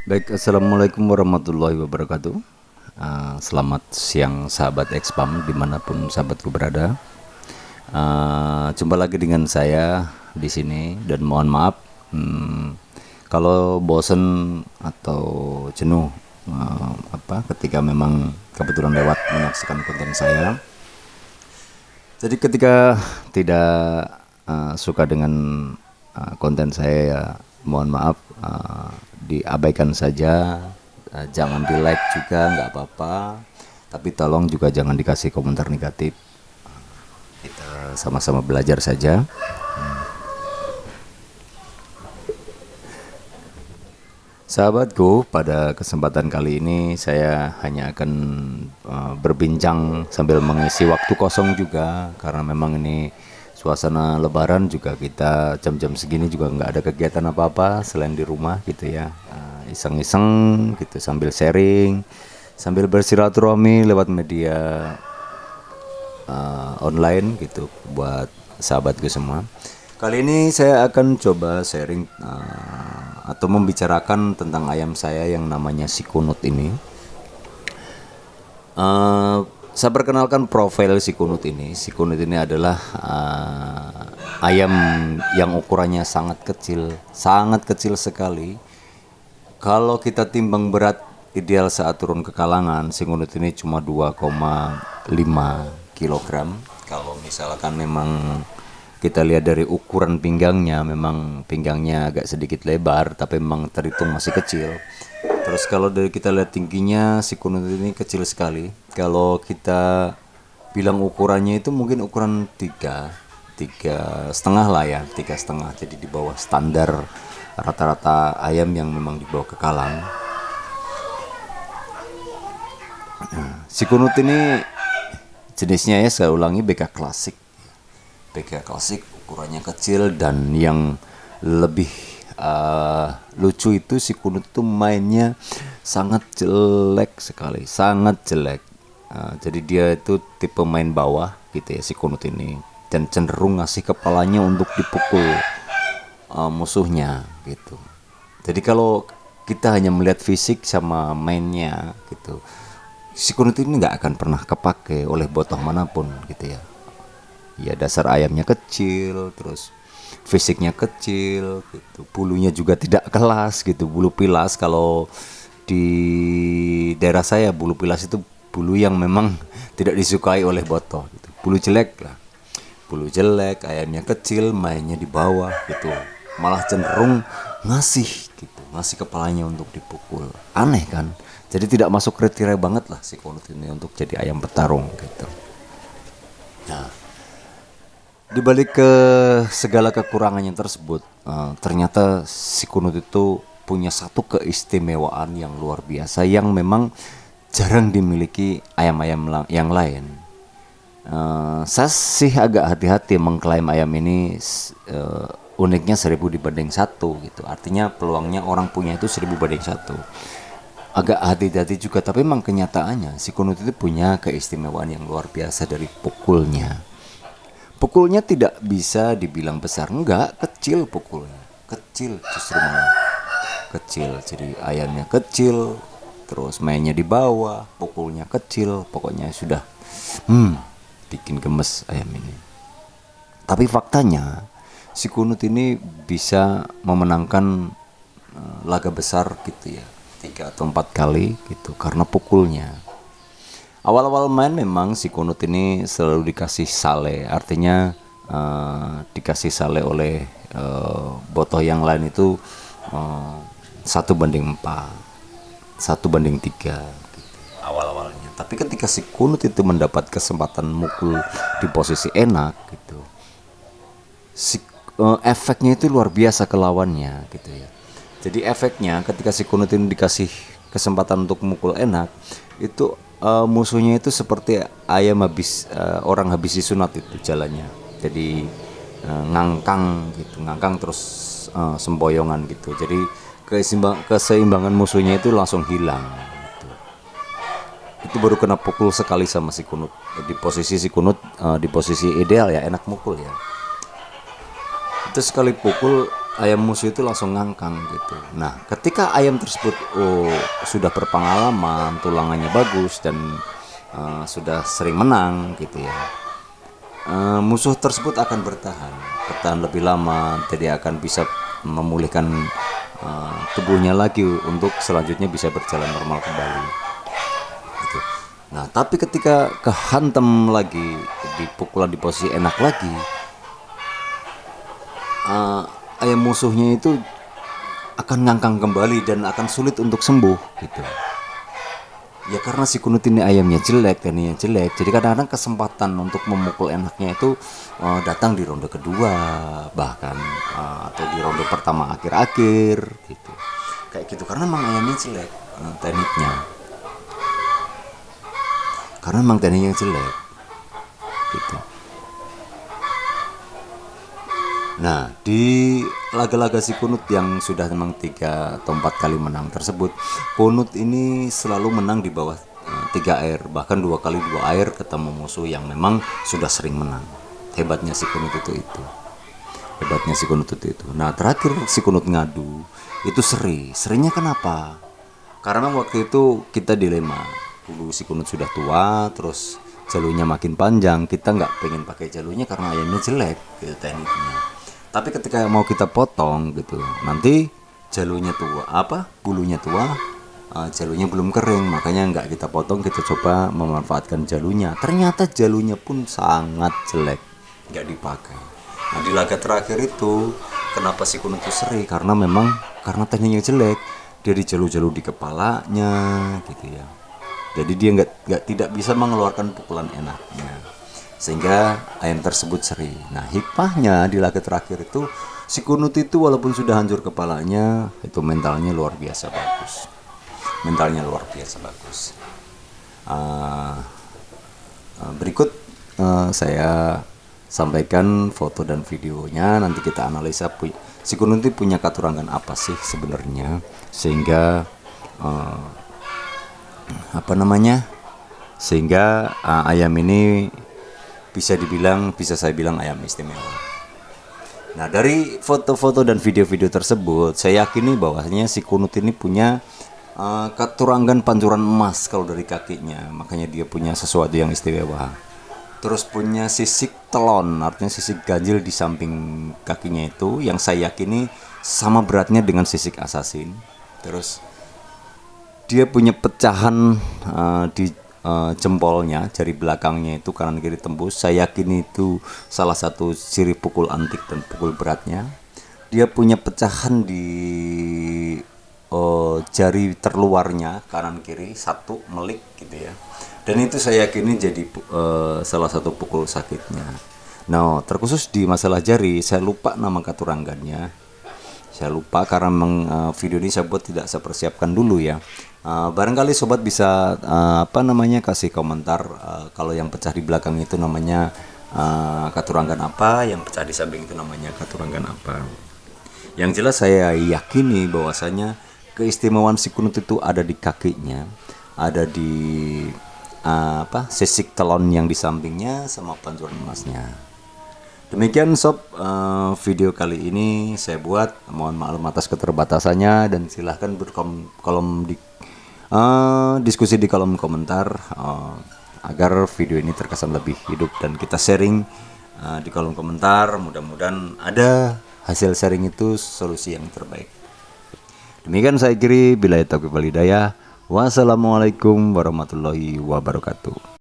Baik, assalamualaikum warahmatullahi wabarakatuh. Selamat siang sahabat Expam dimanapun sahabatku berada. Jumpa lagi dengan saya di sini dan mohon maaf kalau bosen atau jenuh ketika memang kebetulan lewat menyaksikan konten saya. Jadi ketika tidak suka dengan konten saya, ya mohon maaf, diabaikan saja. Jangan di like juga nggak apa-apa, tapi tolong juga jangan dikasih komentar negatif. Kita sama-sama belajar saja. Sahabatku, pada kesempatan kali ini saya hanya akan berbincang sambil mengisi waktu kosong juga, karena memang ini suasana lebaran juga, kita jam-jam segini juga nggak ada kegiatan apa-apa selain di rumah gitu ya. Iseng-iseng gitu sambil sharing, sambil bersilaturahmi lewat media online gitu buat sahabatku semua. Kali ini saya akan coba sharing atau membicarakan tentang ayam saya yang namanya si Kunut ini. Saya perkenalkan profil si Kunut ini. Si Kunut ini adalah ayam yang ukurannya sangat kecil sekali. Kalau kita timbang berat ideal saat turun ke kalangan, si Kunut ini cuma 2,5 kilogram. Kalau misalkan memang kita lihat dari ukuran pinggangnya, memang pinggangnya agak sedikit lebar, tapi memang terhitung masih kecil. Terus kalau dari kita lihat tingginya, si Kunut ini kecil sekali. Kalau kita bilang ukurannya itu mungkin ukuran tiga setengah lah ya, 3,5. Jadi di bawah standar rata-rata ayam yang memang dibawa ke kalang. Si Kunut ini jenisnya, ya saya ulangi, BK klasik. BK klasik ukurannya kecil, dan yang lebih lucu itu si Kunut itu mainnya sangat jelek sekali, sangat jelek. Jadi dia itu tipe main bawah gitu ya si Kunut ini, dan cenderung ngasih kepalanya untuk dipukul musuhnya gitu. Jadi kalau kita hanya melihat fisik sama mainnya gitu, si Kunut ini nggak akan pernah kepake oleh botoh manapun gitu ya. Ya dasar ayamnya kecil, terus fisiknya kecil gitu, bulunya juga tidak kelas gitu, bulu pilas. Kalau di daerah saya bulu pilas itu bulu yang memang tidak disukai oleh botoh gitu. Bulu jelek lah, bulu jelek, ayamnya kecil, mainnya di bawah gitu, malah cenderung ngasih kepalanya untuk dipukul. Aneh kan? Jadi tidak masuk kriteria banget lah si Kunut ini untuk jadi ayam petarung gitu. Nah, di balik ke segala kekurangannya tersebut, ternyata si Kunut itu punya satu keistimewaan yang luar biasa yang memang jarang dimiliki ayam-ayam yang lain. Saya sih agak hati-hati mengklaim ayam ini uniknya 1000 dibanding 1 gitu. Artinya peluangnya orang punya itu 1000 banding 1. Agak hati-hati juga, tapi memang kenyataannya si Kunut itu punya keistimewaan yang luar biasa dari pukulnya. Pukulnya tidak bisa dibilang besar, enggak, kecil pukulnya, kecil, justru malah kecil. Jadi ayamnya kecil, terus mainnya di bawah, pukulnya kecil, pokoknya sudah bikin gemes ayam ini. Tapi faktanya si Kunut ini bisa memenangkan laga besar gitu ya, 3 atau 4 kali gitu, karena pukulnya. Awal-awal main memang si Kunut ini selalu dikasih sale, artinya dikasih sale oleh botoh yang lain itu 1/4, 1/3 gitu, awal-awalnya. Tapi ketika si Kunut itu mendapat kesempatan mukul di posisi enak gitu, efeknya itu luar biasa ke lawannya gitu ya. Jadi efeknya ketika si Kunut ini dikasih kesempatan untuk mukul enak, itu musuhnya itu seperti ayam orang habis disunat itu jalannya. Jadi ngangkang terus sempoyongan gitu. Jadi keseimbangan musuhnya itu langsung hilang gitu. Itu baru kena pukul sekali sama si Kunut. Di posisi si Kunut di posisi ideal ya, enak mukul ya. Itu sekali pukul ayam musuh itu langsung ngangkang gitu. Nah, ketika ayam tersebut sudah berpengalaman, tulangannya bagus dan sudah sering menang gitu ya, musuh tersebut akan bertahan lebih lama, jadi akan bisa memulihkan tubuhnya lagi untuk selanjutnya bisa berjalan normal kembali. Gitu. Nah, tapi ketika kehantam lagi, dipukulan di posisi enak lagi, ayam musuhnya itu akan ngangkang kembali dan akan sulit untuk sembuh gitu. Ya karena si kunut ini ayamnya jelek, tekniknya jelek, jadi kadang-kadang kesempatan untuk memukul enaknya itu datang di ronde kedua bahkan, atau di ronde pertama akhir-akhir gitu. Kayak gitu karena memang ayamnya jelek, tekniknya. Karena memang tekniknya jelek gitu. Nah, di laga-laga si kunut yang sudah memang 3 atau 4 kali menang tersebut, kunut ini selalu menang di bawah 3 air, bahkan 2 kali 2 air ketemu musuh yang memang sudah sering menang. Hebatnya si kunut itu. Hebatnya si kunut itu. Nah, terakhir si kunut ngadu, itu serinya kenapa? Karena waktu itu kita dilema. Dulu si kunut sudah tua, terus jalurnya makin panjang, kita nggak pengen pakai jalurnya karena ayamnya jelek gitu tekniknya. Tapi ketika mau kita potong gitu, nanti jalurnya tua, bulunya tua, jalurnya belum kering, makanya nggak kita potong, kita coba memanfaatkan jalurnya. Ternyata jalurnya pun sangat jelek, nggak dipakai. Nah, di laga terakhir itu kenapa si kunut itu seri? Karena memang karena tekniknya jelek, dia di jalur-jalur di kepalanya gitu ya. Jadi dia tidak bisa mengeluarkan pukulan enaknya, sehingga ayam tersebut seri. Nah, hikmahnya di laga terakhir itu si kunut itu walaupun sudah hancur kepalanya, itu mentalnya luar biasa bagus. Berikut saya sampaikan foto dan videonya, nanti kita analisa si kunut itu punya katurangan apa sih sebenarnya, sehingga ayam ini bisa saya bilang ayam istimewa. Nah, dari foto-foto dan video-video tersebut, saya yakini bahwasanya si kunut ini punya katurangan pancuran emas kalau dari kakinya, makanya dia punya sesuatu yang istimewa. Terus punya sisik telon, artinya sisik ganjil di samping kakinya itu, yang saya yakini sama beratnya dengan sisik assassin. Terus dia punya pecahan di jempolnya, jari belakangnya itu kanan kiri tembus. Saya yakin itu salah satu ciri pukul antik dan pukul beratnya. Dia punya pecahan di jari terluarnya kanan kiri satu melik gitu ya. Dan itu saya yakin jadi salah satu pukul sakitnya. Nah, terkhusus di masalah jari, saya lupa nama katurangannya. Saya lupa karena video ini saya buat tidak saya persiapkan dulu ya. Barangkali sobat bisa kasih komentar kalau yang pecah di belakang itu namanya katurangan apa, yang pecah di samping itu namanya katurangan apa. Yang jelas saya yakini bahwasanya keistimewaan si kunut itu ada di kakinya, ada di sisik telon yang di sampingnya sama pancuran emasnya. Demikian sob, video kali ini saya buat. Mohon maklum atas keterbatasannya dan silahkan diskusi di kolom komentar agar video ini terkesan lebih hidup dan kita sharing di kolom komentar. Mudah-mudahan ada hasil sharing itu solusi yang terbaik. Demikian saya kiri, billahi taufiq wal hidayah. Wassalamualaikum warahmatullahi wabarakatuh.